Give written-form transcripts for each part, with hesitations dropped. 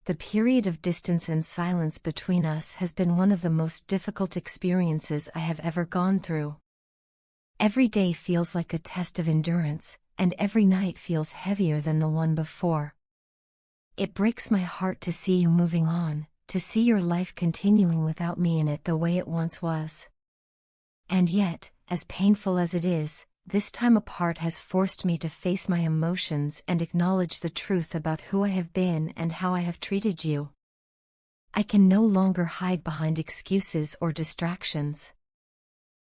the period of distance and silence between us has been one of the most difficult experiences I have ever gone through. Every day feels like a test of endurance, and every night feels heavier than the one before. It breaks my heart to see you moving on, to see your life continuing without me in it the way it once was. And yet, as painful as it is, this time apart has forced me to face my emotions and acknowledge the truth about who I have been and how I have treated you. I can no longer hide behind excuses or distractions.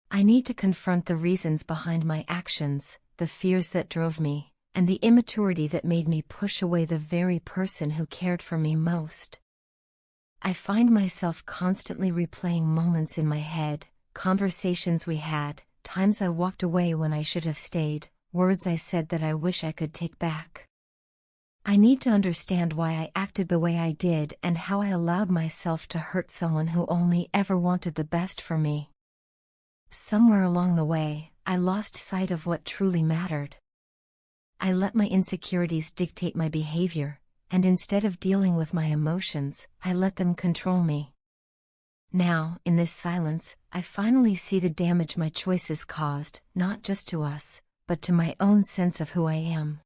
I need to confront the reasons behind my actions, the fears that drove me, and the immaturity that made me push away the very person who cared for me most. I find myself constantly replaying moments in my head, conversations we had, times I walked away when I should have stayed, words I said that I wish I could take back. I need to understand why I acted the way I did and how I allowed myself to hurt someone who only ever wanted the best for me. Somewhere along the way, I lost sight of what truly mattered. I let my insecurities dictate my behavior, and instead of dealing with my emotions, I let them control me. Now, in this silence, I finally see the damage my choices caused, not just to us, but to my own sense of who I am.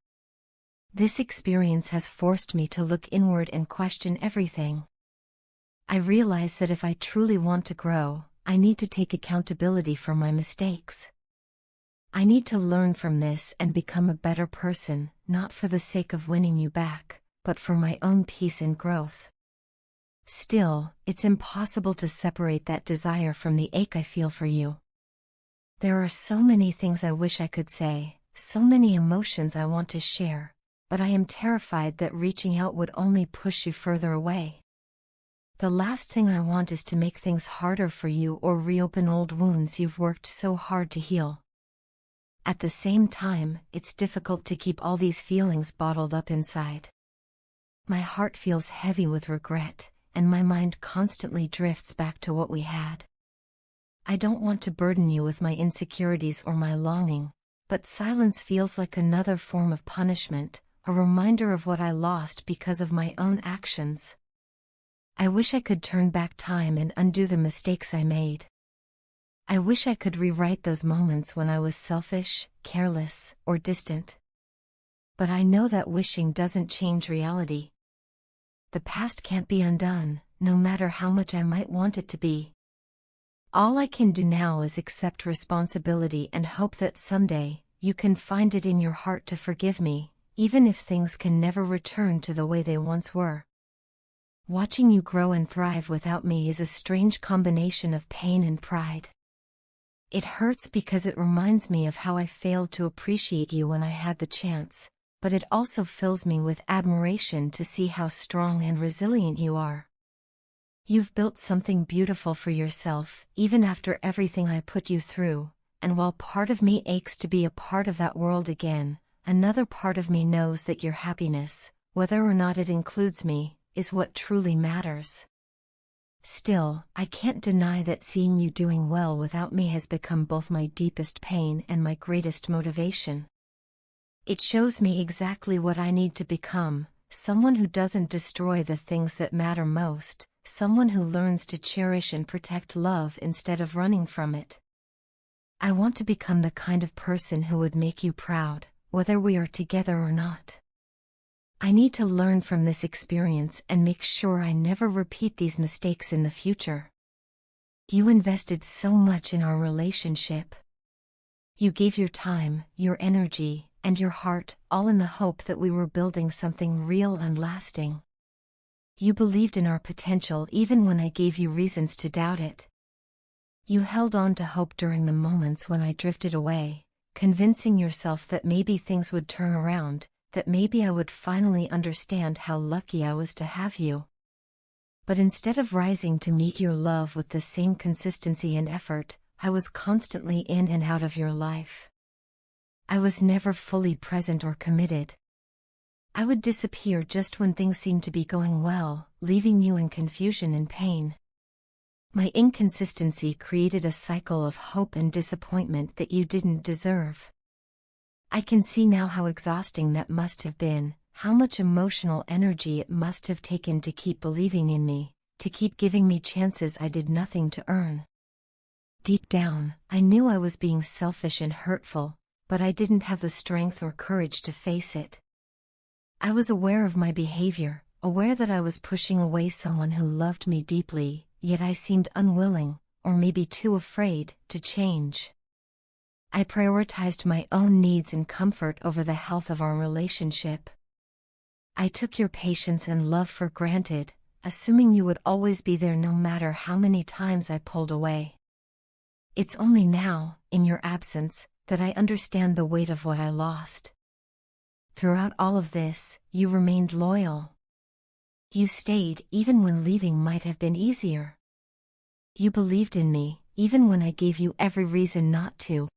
This experience has forced me to look inward and question everything. I realize that if I truly want to grow, I need to take accountability for my mistakes. I need to learn from this and become a better person, not for the sake of winning you back, but for my own peace and growth. Still, it's impossible to separate that desire from the ache I feel for you. There are so many things I wish I could say, so many emotions I want to share, but I am terrified that reaching out would only push you further away. The last thing I want is to make things harder for you or reopen old wounds you've worked so hard to heal. At the same time, it's difficult to keep all these feelings bottled up inside. My heart feels heavy with regret, and my mind constantly drifts back to what we had. I don't want to burden you with my insecurities or my longing, but silence feels like another form of punishment, a reminder of what I lost because of my own actions. I wish I could turn back time and undo the mistakes I made. I wish I could rewrite those moments when I was selfish, careless, or distant. But I know that wishing doesn't change reality. The past can't be undone, no matter how much I might want it to be. All I can do now is accept responsibility and hope that someday, you can find it in your heart to forgive me, even if things can never return to the way they once were. Watching you grow and thrive without me is a strange combination of pain and pride. It hurts because it reminds me of how I failed to appreciate you when I had the chance, but it also fills me with admiration to see how strong and resilient you are. You've built something beautiful for yourself, even after everything I put you through, and while part of me aches to be a part of that world again, another part of me knows that your happiness, whether or not it includes me, is what truly matters. Still, I can't deny that seeing you doing well without me has become both my deepest pain and my greatest motivation. It shows me exactly what I need to become, someone who doesn't destroy the things that matter most, someone who learns to cherish and protect love instead of running from it. I want to become the kind of person who would make you proud, whether we are together or not. I need to learn from this experience and make sure I never repeat these mistakes in the future. You invested so much in our relationship. You gave your time, your energy, and your heart, all in the hope that we were building something real and lasting. You believed in our potential even when I gave you reasons to doubt it. You held on to hope during the moments when I drifted away, convincing yourself that maybe things would turn around, that maybe I would finally understand how lucky I was to have you. But instead of rising to meet your love with the same consistency and effort, I was constantly in and out of your life. I was never fully present or committed. I would disappear just when things seemed to be going well, leaving you in confusion and pain. My inconsistency created a cycle of hope and disappointment that you didn't deserve. I can see now how exhausting that must have been, how much emotional energy it must have taken to keep believing in me, to keep giving me chances I did nothing to earn. Deep down, I knew I was being selfish and hurtful, but I didn't have the strength or courage to face it. I was aware of my behavior, aware that I was pushing away someone who loved me deeply, yet I seemed unwilling, or maybe too afraid, to change. I prioritized my own needs and comfort over the health of our relationship. I took your patience and love for granted, assuming you would always be there no matter how many times I pulled away. It's only now, in your absence, that I understand the weight of what I lost. Throughout all of this, you remained loyal. You stayed even when leaving might have been easier. You believed in me, even when I gave you every reason not to.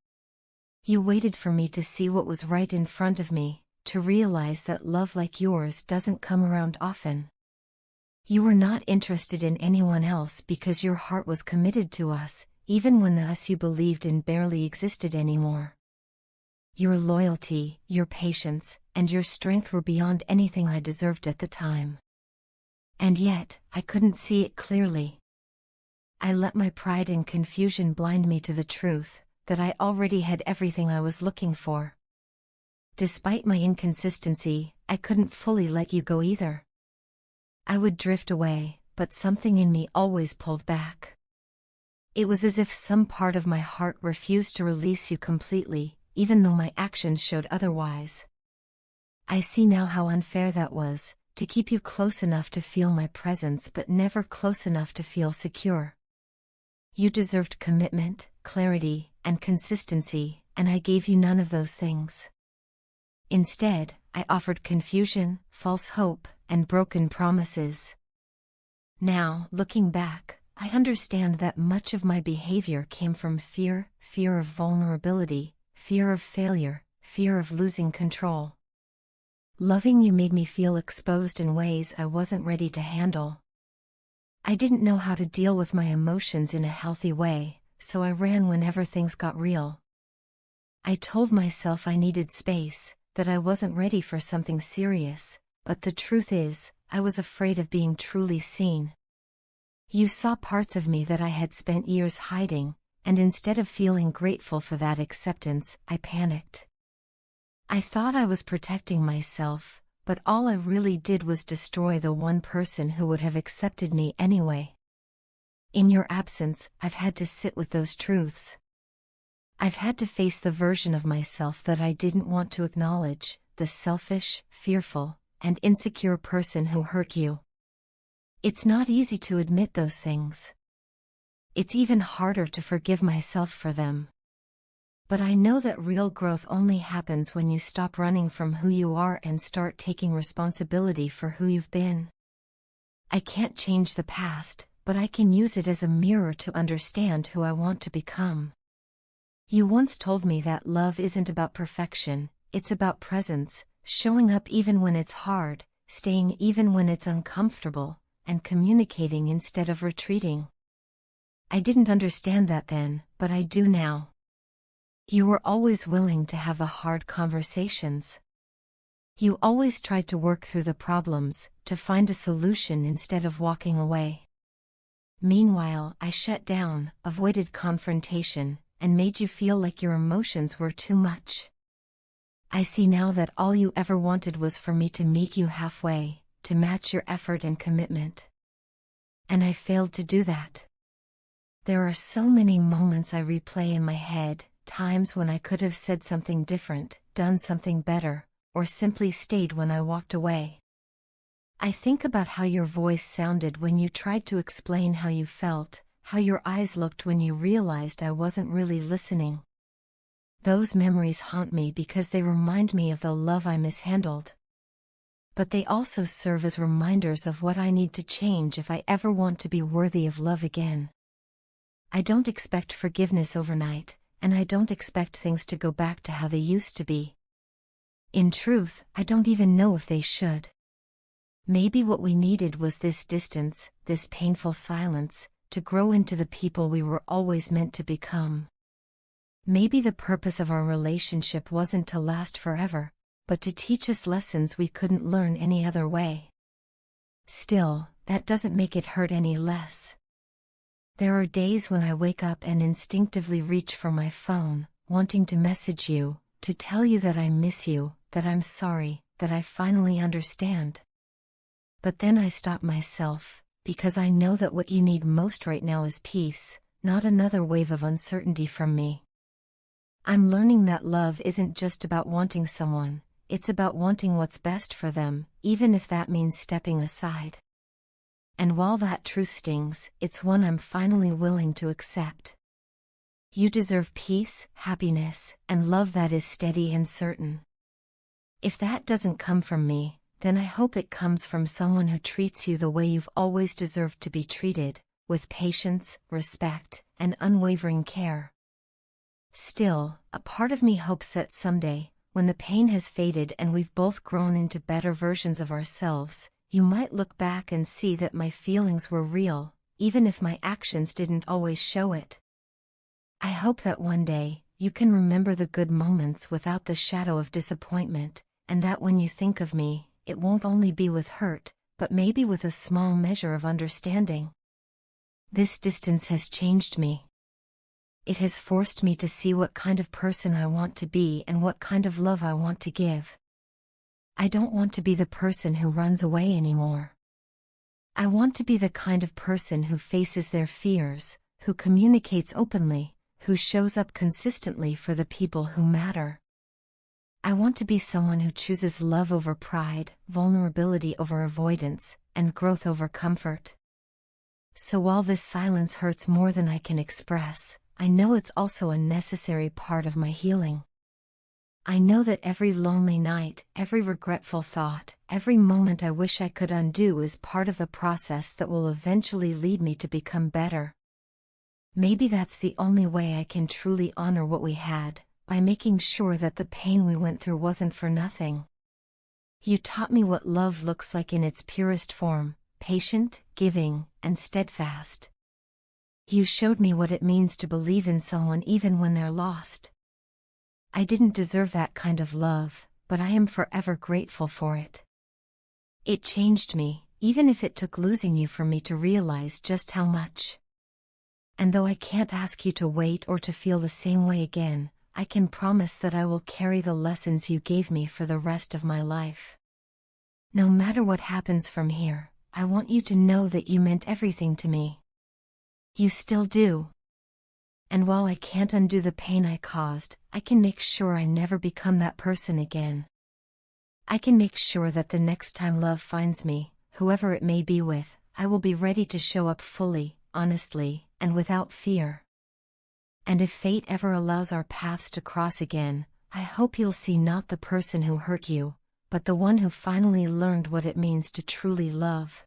You waited for me to see what was right in front of me, to realize that love like yours doesn't come around often. You were not interested in anyone else because your heart was committed to us, even when the us you believed in barely existed anymore. Your loyalty, your patience, and your strength were beyond anything I deserved at the time. And yet, I couldn't see it clearly. I let my pride and confusion blind me to the truth, that I already had everything I was looking for. Despite my inconsistency, I couldn't fully let you go either. I would drift away, but something in me always pulled back. It was as if some part of my heart refused to release you completely, even though my actions showed otherwise. I see now how unfair that was, to keep you close enough to feel my presence but never close enough to feel secure. You deserved commitment, clarity, and consistency, and I gave you none of those things. Instead, I offered confusion, false hope, and broken promises. Now, looking back, I understand that much of my behavior came from fear of vulnerability, fear of failure, fear of losing control. Loving you made me feel exposed in ways I wasn't ready to handle. I didn't know how to deal with my emotions in a healthy way, so I ran whenever things got real. I told myself I needed space, that I wasn't ready for something serious, but the truth is, I was afraid of being truly seen. You saw parts of me that I had spent years hiding, and instead of feeling grateful for that acceptance, I panicked. I thought I was protecting myself, but all I really did was destroy the one person who would have accepted me anyway. In your absence, I've had to sit with those truths. I've had to face the version of myself that I didn't want to acknowledge, the selfish, fearful, and insecure person who hurt you. It's not easy to admit those things. It's even harder to forgive myself for them. But I know that real growth only happens when you stop running from who you are and start taking responsibility for who you've been. I can't change the past, but I can use it as a mirror to understand who I want to become. You once told me that love isn't about perfection, it's about presence, showing up even when it's hard, staying even when it's uncomfortable, and communicating instead of retreating. I didn't understand that then, but I do now. You were always willing to have the hard conversations. You always tried to work through the problems, to find a solution instead of walking away. Meanwhile, I shut down, avoided confrontation, and made you feel like your emotions were too much. I see now that all you ever wanted was for me to meet you halfway, to match your effort and commitment. And I failed to do that. There are so many moments I replay in my head, times when I could have said something different, done something better, or simply stayed when I walked away. I think about how your voice sounded when you tried to explain how you felt, how your eyes looked when you realized I wasn't really listening. Those memories haunt me because they remind me of the love I mishandled. But they also serve as reminders of what I need to change if I ever want to be worthy of love again. I don't expect forgiveness overnight, and I don't expect things to go back to how they used to be. In truth, I don't even know if they should. Maybe what we needed was this distance, this painful silence, to grow into the people we were always meant to become. Maybe the purpose of our relationship wasn't to last forever, but to teach us lessons we couldn't learn any other way. Still, that doesn't make it hurt any less. There are days when I wake up and instinctively reach for my phone, wanting to message you, to tell you that I miss you, that I'm sorry, that I finally understand. But then I stop myself, because I know that what you need most right now is peace, not another wave of uncertainty from me. I'm learning that love isn't just about wanting someone, it's about wanting what's best for them, even if that means stepping aside. And while that truth stings, it's one I'm finally willing to accept. You deserve peace, happiness, and love that is steady and certain. If that doesn't come from me, then I hope it comes from someone who treats you the way you've always deserved to be treated, with patience, respect, and unwavering care. Still, a part of me hopes that someday, when the pain has faded and we've both grown into better versions of ourselves, you might look back and see that my feelings were real, even if my actions didn't always show it. I hope that one day, you can remember the good moments without the shadow of disappointment, and that when you think of me, it won't only be with hurt, but maybe with a small measure of understanding. This distance has changed me. It has forced me to see what kind of person I want to be and what kind of love I want to give. I don't want to be the person who runs away anymore. I want to be the kind of person who faces their fears, who communicates openly, who shows up consistently for the people who matter. I want to be someone who chooses love over pride, vulnerability over avoidance, and growth over comfort. So while this silence hurts more than I can express, I know it's also a necessary part of my healing. I know that every lonely night, every regretful thought, every moment I wish I could undo is part of the process that will eventually lead me to become better. Maybe that's the only way I can truly honor what we had, by making sure that the pain we went through wasn't for nothing. You taught me what love looks like in its purest form, patient, giving, and steadfast. You showed me what it means to believe in someone even when they're lost. I didn't deserve that kind of love, but I am forever grateful for it. It changed me, even if it took losing you for me to realize just how much. And though I can't ask you to wait or to feel the same way again, I can promise that I will carry the lessons you gave me for the rest of my life. No matter what happens from here, I want you to know that you meant everything to me. You still do. And while I can't undo the pain I caused, I can make sure I never become that person again. I can make sure that the next time love finds me, whoever it may be with, I will be ready to show up fully, honestly, and without fear. And if fate ever allows our paths to cross again, I hope you'll see not the person who hurt you, but the one who finally learned what it means to truly love.